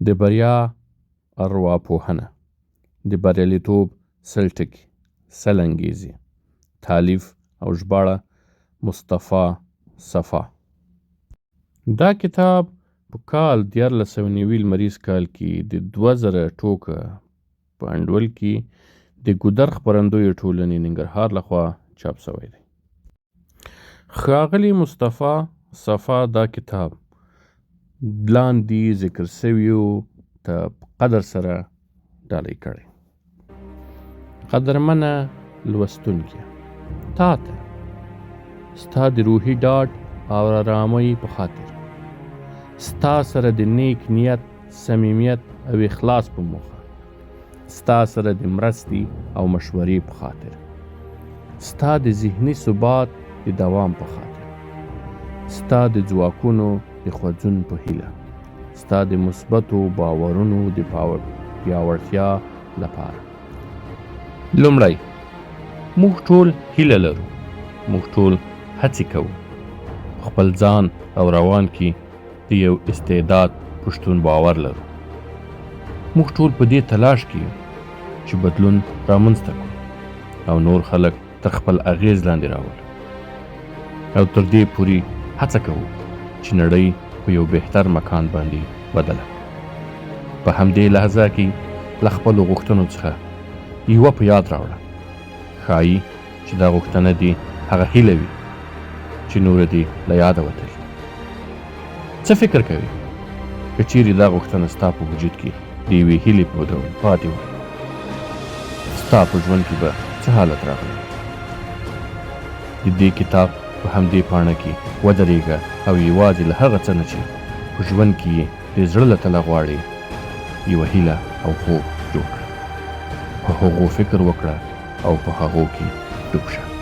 د بریا ارواپوهنه، د بریالیتوب سل ټکي، سل انګیزې. تالیف او ژباړه مصطفی صفا. دا کتاب په کال 1490 لمریز کال کې د 2000 ټوکه په انډول کې د ګودر خپرندویو ټولنې ننګرهار لخوا چاپ شوی دی. ښاغلي مصطفی صفا دا کتاب لاندې ذکر شویو ته په قدر سره ډالۍ کړی. قدرمنه لوستونکیه، تا ته ستا د روحي ډاډ او آرامۍ په خاطر، ستا سره د نیک نیت، صمیمیت او اخلاص په موخه، ستا سره د مرستې او مشورې په خاطر، ستا د ذهني ثبات د دوام په خاطر، ستا د ځواکونو د خوځون په هیله، ستا د مثبتو باورونو د پیاوړتیا لپاره. لومړی، موږ ټول هیله لرو، موږ ټول هڅې کوو، خپل ځان او روان کې د یو استعداد پشتون باور لرو. موږ ټول په دې تلاش کې یو چې بدلون رامنځته کړو او نور خلک تر خپل اغیز لاندې راولو، او تر دې پورې هڅه کوو چې نړۍ په یو بهتر مکان باندې بدله. په همدې لحظه کې له خپلو غوښتنو څخه یوه په یاد راوړه. ښایي چې دا غوښتنه دې هغه هیله وي چې نوره دې له یاده وتلي. څه فکر کوې که چیرې دا غوښتنه ستا په وجود کې د یوې هیلې په ډول پاتې وه؟ ستا په ژوند کې به څه حالت راغلی؟ د دې کتاب په همدې پاڼه کې ودرېږه او یوازې له هغه څه نه چې په ژوند کې یې د زړه له تله غواړې یوه هیله او خوب جوړ کړه. په هغو فکر وکړه او په هغو کې ډوب شه.